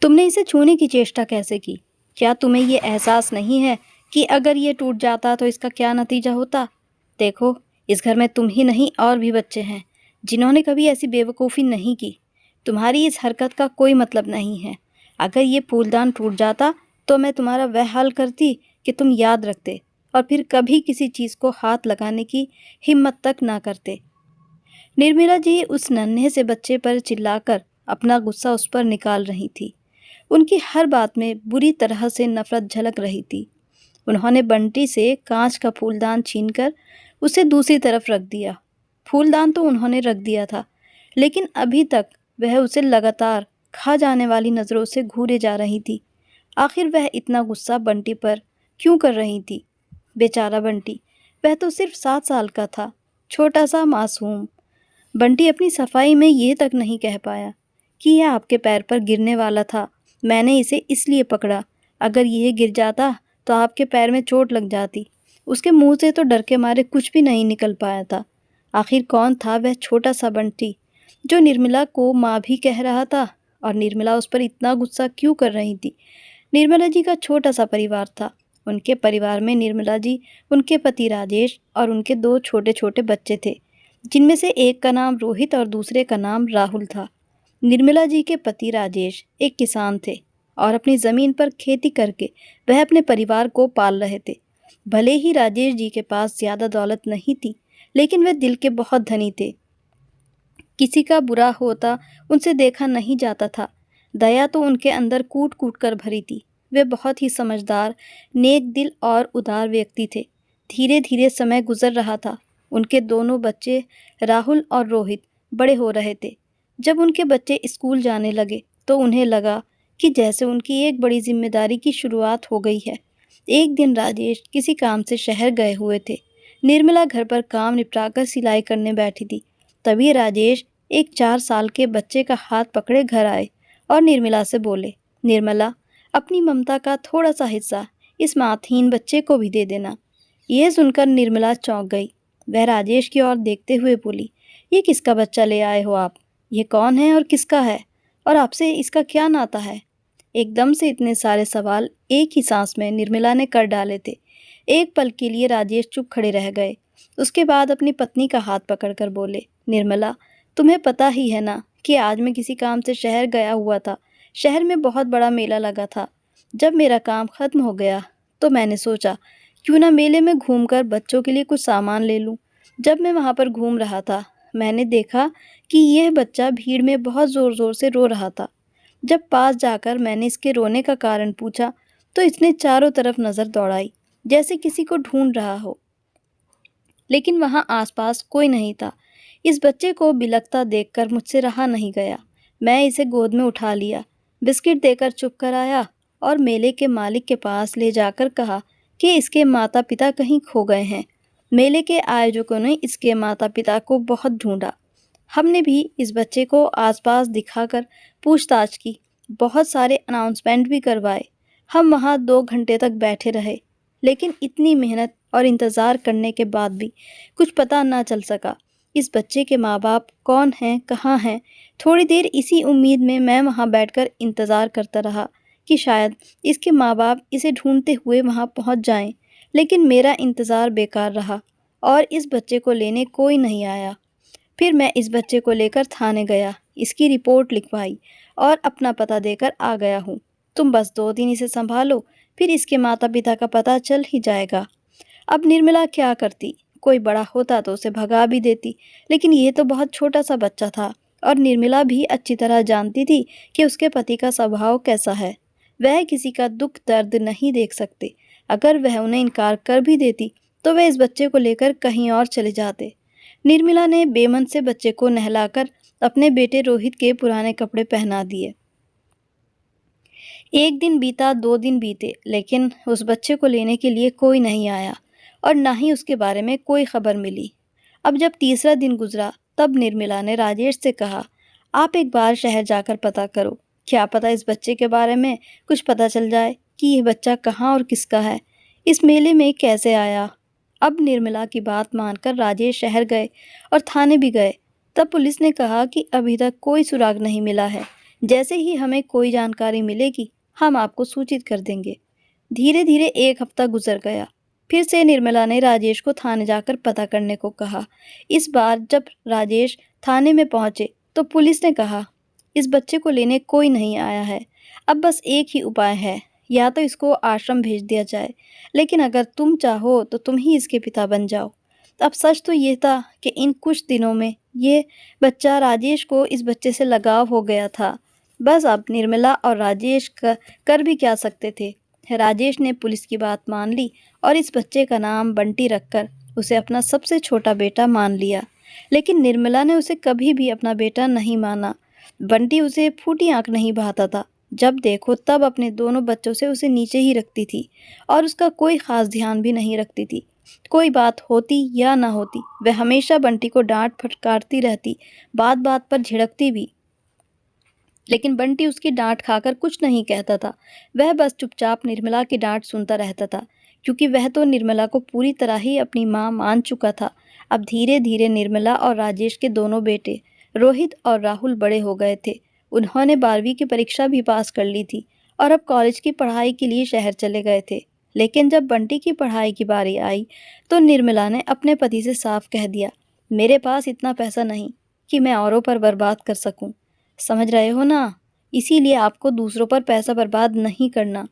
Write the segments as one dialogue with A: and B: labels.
A: तुमने इसे छूने की चेष्टा कैसे की? क्या तुम्हें ये एहसास नहीं है कि अगर ये टूट जाता तो इसका क्या नतीजा होता? देखो, इस घर में तुम ही नहीं और भी बच्चे हैं जिन्होंने कभी ऐसी बेवकूफ़ी नहीं की। तुम्हारी इस हरकत का कोई मतलब नहीं है। अगर ये फूलदान टूट जाता तो मैं तुम्हारा वह हाल करती कि तुम याद रखते और फिर कभी किसी चीज़ को हाथ लगाने की हिम्मत तक ना करते। निर्मला जी उस नन्हे से बच्चे पर चिल्लाकर अपना गुस्सा उस पर निकाल रही थी। उनकी हर बात में बुरी तरह से नफरत झलक रही थी। उन्होंने बंटी से कांच का फूलदान छीनकर उसे दूसरी तरफ रख दिया। फूलदान तो उन्होंने रख दिया था, लेकिन अभी तक वह उसे लगातार खा जाने वाली नज़रों से घूरे जा रही थी। आखिर वह इतना गुस्सा बंटी पर क्यों कर रही थी? बेचारा बंटी, वह तो सिर्फ 7 साल का था, छोटा सा मासूम। बंटी अपनी सफाई में ये तक नहीं कह पाया कि यह आपके पैर पर गिरने वाला था। मैंने इसे इसलिए पकड़ा, अगर यह गिर जाता तो आपके पैर में चोट लग जाती। उसके मुंह से तो डर के मारे कुछ भी नहीं निकल पाया था। आखिर कौन था वह छोटा सा बंटी जो निर्मला को माँ भी कह रहा था, और निर्मला उस पर इतना गुस्सा क्यों कर रही थी? निर्मला जी का छोटा सा परिवार था। उनके परिवार में निर्मला जी, उनके पति राजेश और उनके 2 छोटे छोटे बच्चे थे, जिनमें से एक का नाम रोहित और दूसरे का नाम राहुल था। निर्मला जी के पति राजेश एक किसान थे और अपनी ज़मीन पर खेती करके वह अपने परिवार को पाल रहे थे। भले ही राजेश जी के पास ज़्यादा दौलत नहीं थी, लेकिन वे दिल के बहुत धनी थे। किसी का बुरा होता उनसे देखा नहीं जाता था। दया तो उनके अंदर कूट कूट कर भरी थी। वे बहुत ही समझदार, नेक दिल और उदार व्यक्ति थे। धीरे धीरे समय गुजर रहा था। उनके दोनों बच्चे राहुल और रोहित बड़े हो रहे थे। जब उनके बच्चे स्कूल जाने लगे तो उन्हें लगा कि जैसे उनकी एक बड़ी जिम्मेदारी की शुरुआत हो गई है। एक दिन राजेश किसी काम से शहर गए हुए थे। निर्मला घर पर काम निपटाकर सिलाई करने बैठी थी। तभी राजेश एक 4 साल के बच्चे का हाथ पकड़े घर आए और निर्मला से बोले, निर्मला, अपनी ममता का थोड़ा सा हिस्सा इस मातहीन बच्चे को भी दे देना। यह सुनकर निर्मला चौंक गई। वह राजेश की ओर देखते हुए बोली, ये किसका बच्चा ले आए हो आप? ये कौन है और किसका है? और आपसे इसका क्या नाता है? एकदम से इतने सारे सवाल एक ही सांस में निर्मला ने कर डाले थे। एक पल के लिए राजेश चुप खड़े रह गए। उसके बाद अपनी पत्नी का हाथ पकड़कर बोले, निर्मला, तुम्हें पता ही है ना कि आज मैं किसी काम से शहर गया हुआ था। शहर में बहुत बड़ा मेला लगा था। जब मेरा काम ख़त्म हो गया तो मैंने सोचा क्यों ना मेले में घूमकर बच्चों के लिए कुछ सामान ले लूं। जब मैं वहां पर घूम रहा था, मैंने देखा कि यह बच्चा भीड़ में बहुत ज़ोर-ज़ोर से रो रहा था। जब पास जाकर मैंने इसके रोने का कारण पूछा तो इसने चारों तरफ नज़र दौड़ाई, जैसे किसी को ढूंढ रहा हो, लेकिन वहां आसपास कोई नहीं था। इस बच्चे को बिलखता देखकर मुझसे रहा नहीं गया। मैं इसे गोद में उठा लिया, बिस्किट देकर चुप कराया और मेले के मालिक के पास ले जाकर कहा कि इसके माता पिता कहीं खो गए हैं। मेले के आयोजकों ने इसके माता पिता को बहुत ढूंढा। हमने भी इस बच्चे को आसपास दिखाकर पूछताछ की, बहुत सारे अनाउंसमेंट भी करवाए। हम वहाँ 2 घंटे तक बैठे रहे, लेकिन इतनी मेहनत और इंतज़ार करने के बाद भी कुछ पता ना चल सका। इस बच्चे के माँ बाप कौन हैं, कहाँ हैं? थोड़ी देर इसी उम्मीद में मैं वहाँ बैठकर इंतज़ार करता रहा कि शायद इसके माँ बाप इसे ढूंढते हुए वहाँ पहुँच जाएं, लेकिन मेरा इंतज़ार बेकार रहा और इस बच्चे को लेने कोई नहीं आया। फिर मैं इस बच्चे को लेकर थाने गया, इसकी रिपोर्ट लिखवाई और अपना पता देकर आ गया हूँ। तुम बस 2 दिन इसे संभालो, फिर इसके माता पिता का पता चल ही जाएगा। अब निर्मला क्या करती? कोई बड़ा होता तो उसे भगा भी देती, लेकिन ये तो बहुत छोटा सा बच्चा था और निर्मला भी अच्छी तरह जानती थी कि उसके पति का स्वभाव कैसा है। वह किसी का दुख दर्द नहीं देख सकते। अगर वह उन्हें इनकार कर भी देती तो वह इस बच्चे को लेकर कहीं और चले जाते। निर्मला ने बेमन से बच्चे को नहलाकर अपने बेटे रोहित के पुराने कपड़े पहना दिए। एक दिन बीता, 2 दिन बीते, लेकिन उस बच्चे को लेने के लिए कोई नहीं आया और ना ही उसके बारे में कोई खबर मिली। अब जब तीसरा दिन गुजरा तब निर्मला ने राजेश से कहा, आप एक बार शहर जाकर पता करो, क्या पता इस बच्चे के बारे में कुछ पता चल जाए कि यह बच्चा कहाँ और किसका है, इस मेले में कैसे आया। अब निर्मला की बात मानकर राजेश शहर गए और थाने भी गए। तब पुलिस ने कहा कि अभी तक कोई सुराग नहीं मिला है। जैसे ही हमें कोई जानकारी मिलेगी हम आपको सूचित कर देंगे। धीरे धीरे 1 हफ्ता गुजर गया। फिर से निर्मला ने राजेश को थाने जाकर पता करने को कहा। इस बार जब राजेश थाने में पहुंचे तो पुलिस ने कहा, इस बच्चे को लेने कोई नहीं आया है। अब बस एक ही उपाय है, या तो इसको आश्रम भेज दिया जाए, लेकिन अगर तुम चाहो तो तुम ही इसके पिता बन जाओ। अब सच तो ये था कि इन कुछ दिनों में ये बच्चा राजेश को इस बच्चे से लगाव हो गया था। बस अब निर्मला और राजेश कर भी क्या सकते थे। राजेश ने पुलिस की बात मान ली और इस बच्चे का नाम बंटी रखकर उसे अपना सबसे छोटा बेटा मान लिया। लेकिन निर्मला ने उसे कभी भी अपना बेटा नहीं माना। बंटी उसे फूटी आंख नहीं बहाता था। जब देखो तब अपने दोनों बच्चों से उसे नीचे ही रखती थी और उसका कोई खास ध्यान भी नहीं रखती थी। कोई बात होती या ना होती वह हमेशा बंटी को डांट फटकारती रहती, बात बात पर झिड़कती भी। लेकिन बंटी उसकी डांट खाकर कुछ नहीं कहता था। वह बस चुपचाप निर्मला की डांट सुनता रहता था, क्योंकि वह तो निर्मला को पूरी तरह ही अपनी माँ मान चुका था। अब धीरे धीरे निर्मला और राजेश के दोनों बेटे रोहित और राहुल बड़े हो गए थे। उन्होंने 12वीं की परीक्षा भी पास कर ली थी और अब कॉलेज की पढ़ाई के लिए शहर चले गए थे। लेकिन जब बंटी की पढ़ाई की बारी आई तो निर्मला ने अपने पति से साफ कह दिया, मेरे पास इतना पैसा नहीं कि मैं औरों पर बर्बाद कर सकूं। समझ रहे हो ना? इसीलिए आपको दूसरों पर पैसा बर्बाद नहीं करना।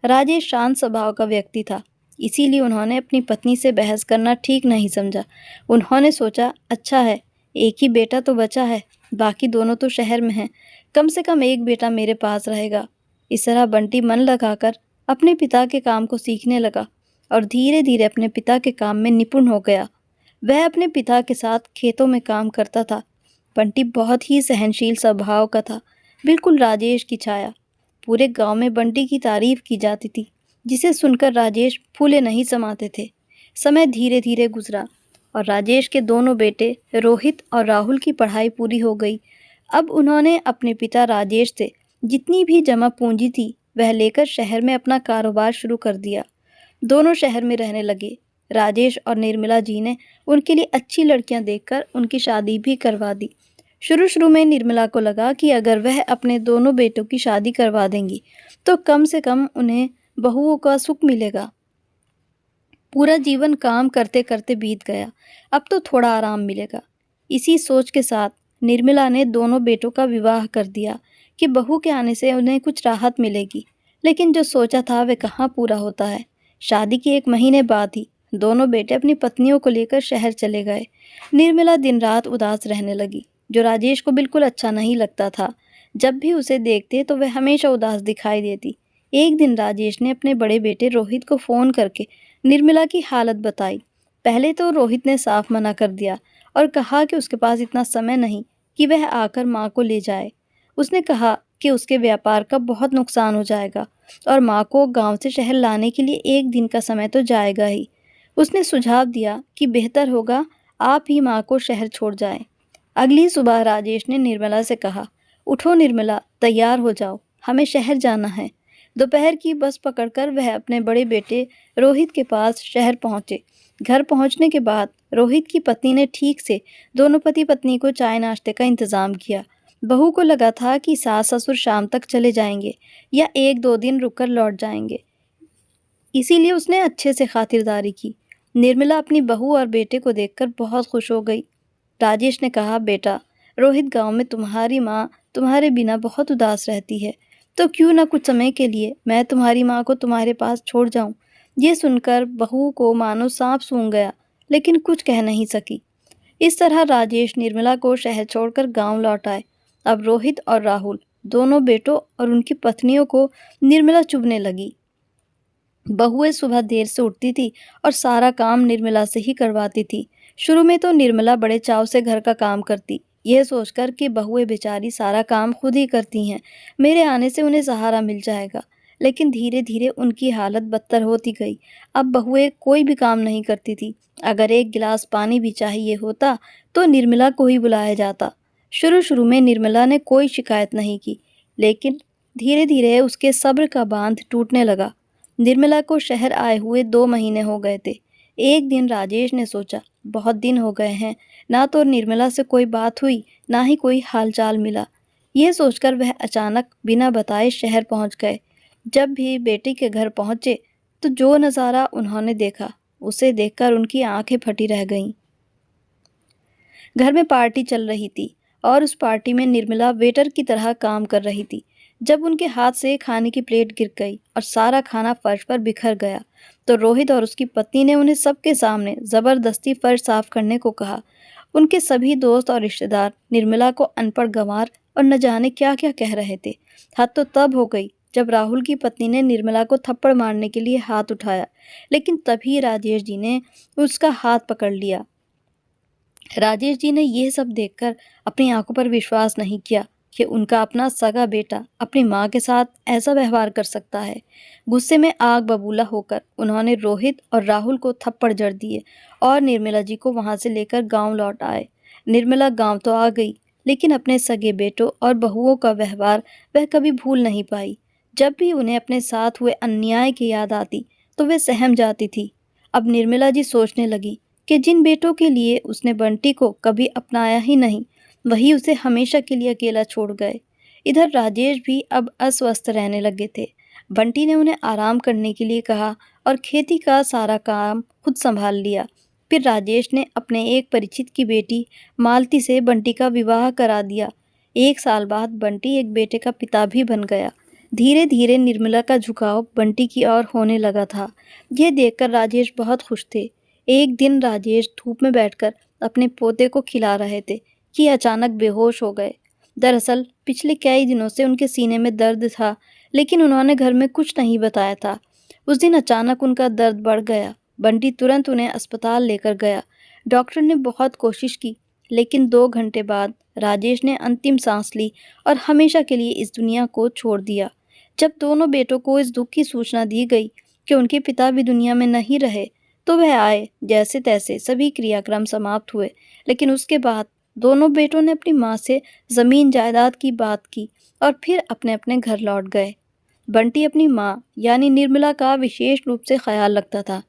A: राजेश शांत स्वभाव का व्यक्ति था, इसीलिए उन्होंने अपनी पत्नी से बहस करना ठीक नहीं समझा। उन्होंने सोचा, अच्छा है, एक ही बेटा तो बचा है, बाकी दोनों तो शहर में हैं, कम से कम एक बेटा मेरे पास रहेगा। इस तरह बंटी मन लगाकर अपने पिता के काम को सीखने लगा और धीरे धीरे अपने पिता के काम में निपुण हो गया। वह अपने पिता के साथ खेतों में काम करता था। बंटी बहुत ही सहनशील स्वभाव का था, बिल्कुल राजेश की छाया। पूरे गांव में बंटी की तारीफ की जाती थी, जिसे सुनकर राजेश फूले नहीं समाते थे। समय धीरे धीरे गुजरा और राजेश के दोनों बेटे रोहित और राहुल की पढ़ाई पूरी हो गई। अब उन्होंने अपने पिता राजेश से जितनी भी जमा पूंजी थी वह लेकर शहर में अपना कारोबार शुरू कर दिया। दोनों शहर में रहने लगे। राजेश और निर्मला जी ने उनके लिए अच्छी लड़कियां देखकर उनकी शादी भी करवा दी। शुरू शुरू में निर्मला को लगा कि अगर वह अपने दोनों बेटों की शादी करवा देंगी तो कम से कम उन्हें बहुओं का सुख मिलेगा। पूरा जीवन काम करते करते बीत गया, अब तो थोड़ा आराम मिलेगा। इसी सोच के साथ निर्मला ने दोनों बेटों का विवाह कर दिया कि बहू के आने से उन्हें कुछ राहत मिलेगी। लेकिन जो सोचा था वह कहाँ पूरा होता है। शादी के 1 महीने बाद ही दोनों बेटे अपनी पत्नियों को लेकर शहर चले गए। निर्मला दिन रात उदास रहने लगी, जो राजेश को बिल्कुल अच्छा नहीं लगता था। जब भी उसे देखते तो वह हमेशा उदास दिखाई देती। एक दिन राजेश ने अपने बड़े बेटे रोहित को फ़ोन करके निर्मला की हालत बताई। पहले तो रोहित ने साफ मना कर दिया और कहा कि उसके पास इतना समय नहीं कि वह आकर माँ को ले जाए। उसने कहा कि उसके व्यापार का बहुत नुकसान हो जाएगा और माँ को गांव से शहर लाने के लिए 1 दिन का समय तो जाएगा ही। उसने सुझाव दिया कि बेहतर होगा आप ही माँ को शहर छोड़ जाएं। अगली सुबह राजेश ने निर्मला से कहा, उठो निर्मला, तैयार हो जाओ, हमें शहर जाना है। दोपहर की बस पकड़कर वह अपने बड़े बेटे रोहित के पास शहर पहुंचे। घर पहुंचने के बाद रोहित की पत्नी ने ठीक से दोनों पति पत्नी को चाय नाश्ते का इंतजाम किया। बहू को लगा था कि सास ससुर शाम तक चले जाएंगे या 1-2 दिन रुककर लौट जाएंगे, इसीलिए उसने अच्छे से खातिरदारी की। निर्मला अपनी बहू और बेटे को देखकर बहुत खुश हो गई। राजेश ने कहा, बेटा, रोहित गांव में तुम्हारी माँ तुम्हारे बिना बहुत उदास रहती है, तो क्यों ना कुछ समय के लिए मैं तुम्हारी माँ को तुम्हारे पास छोड़ जाऊं। ये सुनकर बहू को मानो सांप सूंघ गया, लेकिन कुछ कह नहीं सकी। इस तरह राजेश निर्मला को शहर छोड़कर गांव लौट आए। अब रोहित और राहुल दोनों बेटों और उनकी पत्नियों को निर्मला चुभने लगी। बहुएं सुबह देर से उठती थी और सारा काम निर्मला से ही करवाती थी। शुरू में तो निर्मला बड़े चाव से घर का काम करती, यह सोचकर कि बहुएं बेचारी सारा काम खुद ही करती हैं, मेरे आने से उन्हें सहारा मिल जाएगा। लेकिन धीरे धीरे उनकी हालत बदतर होती गई। अब बहुएं कोई भी काम नहीं करती थी। अगर एक गिलास पानी भी चाहिए होता तो निर्मला को ही बुलाया जाता। शुरू शुरू में निर्मला ने कोई शिकायत नहीं की, लेकिन धीरे धीरे उसके सब्र का बांध टूटने लगा। निर्मला को शहर आए हुए 2 महीने हो गए थे। एक दिन राजेश ने सोचा, बहुत दिन हो गए हैं, ना तो निर्मला से कोई बात हुई, ना ही कोई हालचाल मिला। ये सोचकर वह अचानक बिना बताए शहर पहुंच गए। जब भी बेटी के घर पहुंचे तो जो नज़ारा उन्होंने देखा, उसे देखकर उनकी आंखें फटी रह गईं। घर में पार्टी चल रही थी और उस पार्टी में निर्मला वेटर की तरह काम कर रही थी। जब उनके हाथ से खाने की प्लेट गिर गई और सारा खाना फर्श पर बिखर गया तो रोहित और उसकी पत्नी ने उन्हें सबके सामने ज़बरदस्ती फर्श साफ करने को कहा। उनके सभी दोस्त और रिश्तेदार निर्मला को अनपढ़ गंवार और न जाने क्या क्या कह रहे थे। हद तो तब हो गई जब राहुल की पत्नी ने निर्मला को थप्पड़ मारने के लिए हाथ उठाया, लेकिन तभी राजेश जी ने उसका हाथ पकड़ लिया। राजेश जी ने यह सब देखकर अपनी आंखों पर विश्वास नहीं किया कि उनका अपना सगा बेटा अपनी मां के साथ ऐसा व्यवहार कर सकता है। गुस्से में आग बबूला होकर उन्होंने रोहित और राहुल को थप्पड़ जड़ दिए और निर्मला जी को वहां से लेकर गांव लौट आए। निर्मला गांव तो आ गई, लेकिन अपने सगे बेटों और बहुओं का व्यवहार वह कभी भूल नहीं पाई। जब भी उन्हें अपने साथ हुए अन्याय की याद आती तो वे सहम जाती थी। अब निर्मला जी सोचने लगी कि जिन बेटों के लिए उसने बंटी को कभी अपनाया ही नहीं, वही उसे हमेशा के लिए अकेला छोड़ गए। इधर राजेश भी अब अस्वस्थ रहने लगे थे। बंटी ने उन्हें आराम करने के लिए कहा और खेती का सारा काम खुद संभाल लिया। फिर राजेश ने अपने एक परिचित की बेटी मालती से बंटी का विवाह करा दिया। 1 साल बाद बंटी एक बेटे का पिता भी बन गया। धीरे धीरे निर्मला का झुकाव बंटी की ओर होने लगा था। यह देखकर राजेश बहुत खुश थे। एक दिन राजेश धूप में बैठकर अपने पोते को खिला रहे थे कि अचानक बेहोश हो गए। दरअसल पिछले कई दिनों से उनके सीने में दर्द था, लेकिन उन्होंने घर में कुछ नहीं बताया था। उस दिन अचानक उनका दर्द बढ़ गया। बंटी तुरंत उन्हें अस्पताल लेकर गया। डॉक्टर ने बहुत कोशिश की, लेकिन 2 घंटे बाद राजेश ने अंतिम सांस ली और हमेशा के लिए इस दुनिया को छोड़ दिया। जब दोनों बेटों को इस दुख की सूचना दी गई कि उनके पिता भी दुनिया में नहीं रहे, तो वह आए। जैसे तैसे सभी क्रियाक्रम समाप्त हुए, लेकिन उसके बाद दोनों बेटों ने अपनी माँ से ज़मीन जायदाद की बात की और फिर अपने अपने घर लौट गए। बंटी अपनी माँ यानी निर्मला का विशेष रूप से ख्याल रखता था।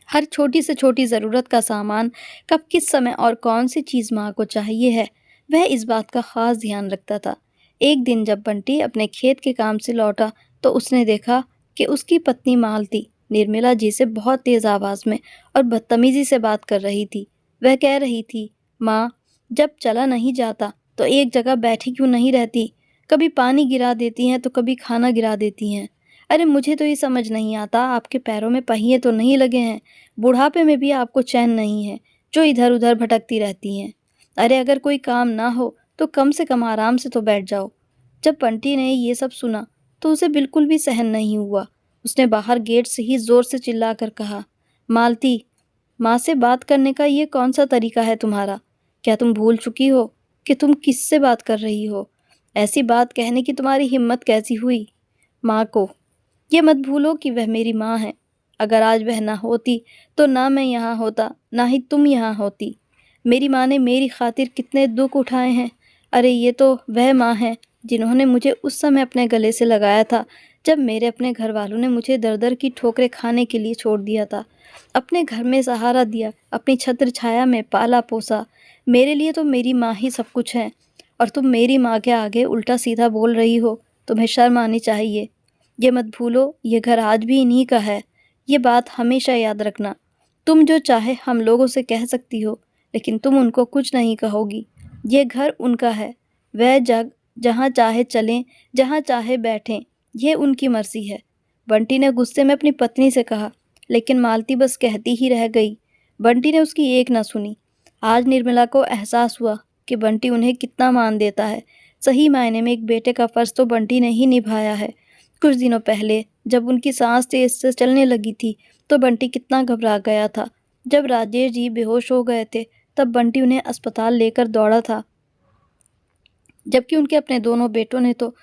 A: हर छोटी से छोटी ज़रूरत का सामान कब किस समय और कौन सी चीज़ माँ को चाहिए है, वह इस बात का ख़ास ध्यान रखता था। एक दिन जब बंटी अपने खेत के काम से लौटा तो उसने देखा कि उसकी पत्नी मालती निर्मला जी से बहुत तेज़ आवाज़ में और बदतमीज़ी से बात कर रही थी। वह कह रही थी, माँ, जब चला नहीं जाता तो एक जगह बैठी क्यों नहीं रहती? कभी पानी गिरा देती हैं तो कभी खाना गिरा देती हैं। अरे मुझे तो ये समझ नहीं आता, आपके पैरों में पहिए तो नहीं लगे हैं? बुढ़ापे में भी आपको चैन नहीं है, जो इधर उधर भटकती रहती हैं। अरे अगर कोई काम ना हो तो कम से कम आराम से तो बैठ जाओ। जब बंटी ने ये सब सुना तो उसे बिल्कुल भी सहन नहीं हुआ। उसने बाहर गेट से ही जोर से चिल्लाकर कहा, मालती, माँ से बात करने का ये कौन सा तरीका है तुम्हारा? क्या तुम भूल चुकी हो कि तुम किससे बात कर रही हो? ऐसी बात कहने की तुम्हारी हिम्मत कैसी हुई? माँ को ये मत भूलो कि वह मेरी माँ है। अगर आज वह ना होती तो ना मैं यहाँ होता, ना ही तुम यहाँ होती। मेरी माँ ने मेरी खातिर कितने दुख उठाए हैं। अरे ये तो वह माँ है जिन्होंने मुझे उस समय अपने गले से लगाया था जब मेरे अपने घर वालों ने मुझे दर दर की ठोकरें खाने के लिए छोड़ दिया था। अपने घर में सहारा दिया, अपनी छत्र छाया में पाला पोसा। मेरे लिए तो मेरी माँ ही सब कुछ है, और तुम मेरी माँ के आगे उल्टा सीधा बोल रही हो। तुम्हें शर्म आनी चाहिए। ये मत भूलो, ये घर आज भी इन्हीं का है। ये बात हमेशा याद रखना। तुम जो चाहे हम लोगों से कह सकती हो, लेकिन तुम उनको कुछ नहीं कहोगी। ये घर उनका है। वह जग जहाँ चाहे चलें, जहाँ चाहे बैठें, ये उनकी मर्जी है। बंटी ने गुस्से में अपनी पत्नी से कहा, लेकिन मालती बस कहती ही रह गई। बंटी ने उसकी एक न सुनी। आज निर्मला को एहसास हुआ कि बंटी उन्हें कितना मान देता है। सही मायने में एक बेटे का फ़र्ज़ तो बंटी ने ही निभाया है। कुछ दिनों पहले जब उनकी सांस तेज से चलने लगी थी तो बंटी कितना घबरा गया था। जब राजेश जी बेहोश हो गए थे तब बंटी उन्हें अस्पताल लेकर दौड़ा था, जबकि उनके अपने दोनों बेटों ने तो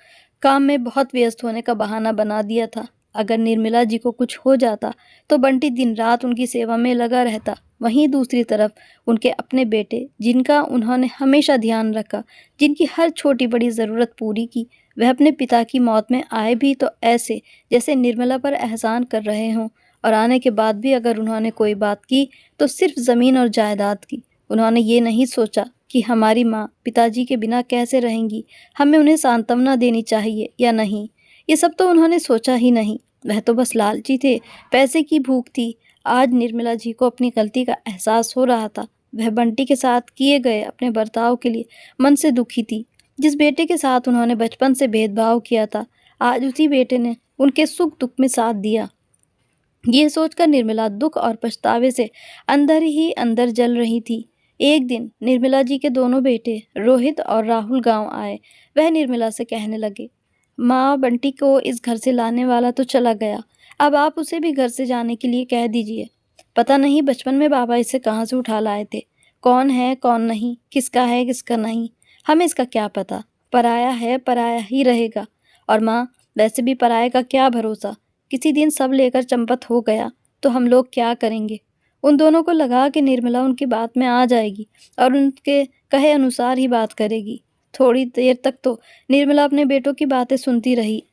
A: काम में बहुत व्यस्त होने का बहाना बना दिया था। अगर निर्मला जी को कुछ हो जाता तो बंटी दिन रात उनकी सेवा में लगा रहता। वहीं दूसरी तरफ उनके अपने बेटे, जिनका उन्होंने हमेशा ध्यान रखा, जिनकी हर छोटी बड़ी ज़रूरत पूरी की, वह अपने पिता की मौत में आए भी तो ऐसे जैसे निर्मला पर एहसान कर रहे हों, और आने के बाद भी अगर उन्होंने कोई बात की तो सिर्फ ज़मीन और जायदाद की। उन्होंने ये नहीं सोचा कि हमारी माँ पिताजी के बिना कैसे रहेंगी, हमें उन्हें सांत्वना देनी चाहिए या नहीं। ये सब तो उन्होंने सोचा ही नहीं। वह तो बस लालची थे, पैसे की भूख थी। आज निर्मला जी को अपनी गलती का एहसास हो रहा था। वह बंटी के साथ किए गए अपने बर्ताव के लिए मन से दुखी थी। जिस बेटे के साथ उन्होंने बचपन से भेदभाव किया था, आज उसी बेटे ने उनके सुख दुख में साथ दिया। ये सोचकर निर्मला दुख और पछतावे से अंदर ही अंदर जल रही थी। एक दिन निर्मला जी के दोनों बेटे रोहित और राहुल गांव आए। वह निर्मला से कहने लगे, माँ, बंटी को इस घर से लाने वाला तो चला गया, अब आप उसे भी घर से जाने के लिए कह दीजिए। पता नहीं बचपन में बाबा इसे कहाँ से उठा लाए थे। कौन है कौन नहीं, किसका है किसका नहीं, हमें इसका क्या पता। पराया है पराया ही रहेगा। और माँ, वैसे भी पराये का क्या भरोसा, किसी दिन सब लेकर चंपत हो गया तो हम लोग क्या करेंगे। उन दोनों को लगा कि निर्मला उनकी बात में आ जाएगी और उनके कहे अनुसार ही बात करेगी। थोड़ी देर तक तो निर्मला अपने बेटों की बातें सुनती रही,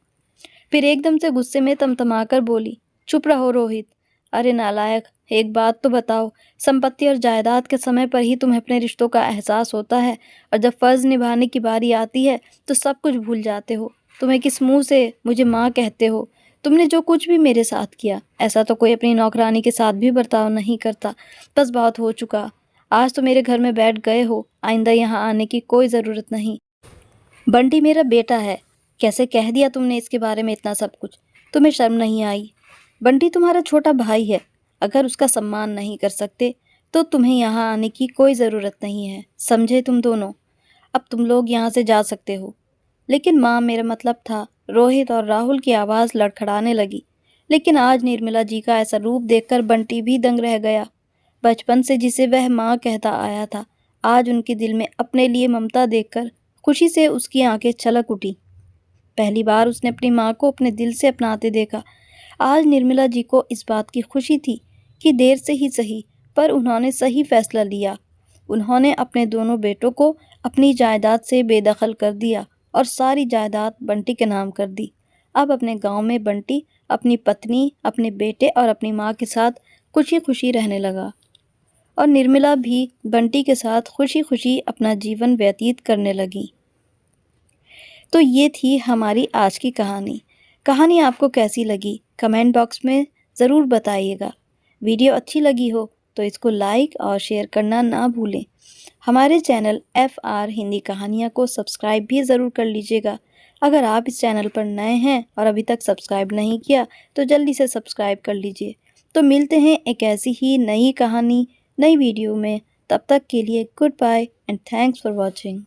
A: फिर एकदम से गुस्से में तमतमाकर बोली, चुप रहो रोहित। अरे नालायक, एक बात तो बताओ, संपत्ति और जायदाद के समय पर ही तुम्हें अपने रिश्तों का एहसास होता है, और जब फर्ज निभाने की बारी आती है तो सब कुछ भूल जाते हो। तुम्हें किस मुंह से मुझे माँ कहते हो? तुमने जो कुछ भी मेरे साथ किया, ऐसा तो कोई अपनी नौकरानी के साथ भी बर्ताव नहीं करता। बस बहुत हो चुका। आज तो मेरे घर में बैठ गए हो, आइंदा यहाँ आने की कोई ज़रूरत नहीं। बंटी मेरा बेटा है, कैसे कह दिया तुमने इसके बारे में इतना सब कुछ? तुम्हें शर्म नहीं आई? बंटी तुम्हारा छोटा भाई है, अगर उसका सम्मान नहीं कर सकते तो तुम्हें यहाँ आने की कोई ज़रूरत नहीं है, समझे तुम दोनों? अब तुम लोग यहाँ से जा सकते हो। लेकिन माँ, मेरा मतलब था। रोहित और राहुल की आवाज़ लड़खड़ाने लगी। लेकिन आज निर्मला जी का ऐसा रूप देखकर बंटी भी दंग रह गया। बचपन से जिसे वह माँ कहता आया था, आज उनके दिल में अपने लिए ममता देखकर खुशी से उसकी आंखें छलक उठी। पहली बार उसने अपनी माँ को अपने दिल से अपनाते देखा। आज निर्मला जी को इस बात की खुशी थी कि देर से ही सही, पर उन्होंने सही फैसला लिया। उन्होंने अपने दोनों बेटों को अपनी जायदाद से बेदखल कर दिया और सारी जायदाद बंटी के नाम कर दी। अब अपने गांव में बंटी अपनी पत्नी, अपने बेटे और अपनी माँ के साथ खुशी खुशी रहने लगा, और निर्मला भी बंटी के साथ खुशी खुशी अपना जीवन व्यतीत करने लगी। तो ये थी हमारी आज की कहानी। कहानी आपको कैसी लगी कमेंट बॉक्स में ज़रूर बताइएगा। वीडियो अच्छी लगी हो तो इसको लाइक और शेयर करना ना भूलें। हमारे चैनल FR हिंदी कहानियाँ को सब्सक्राइब भी ज़रूर कर लीजिएगा। अगर आप इस चैनल पर नए हैं और अभी तक सब्सक्राइब नहीं किया तो जल्दी से सब्सक्राइब कर लीजिए। तो मिलते हैं एक ऐसी ही नई कहानी नई वीडियो में। तब तक के लिए goodbye and thanks for watching.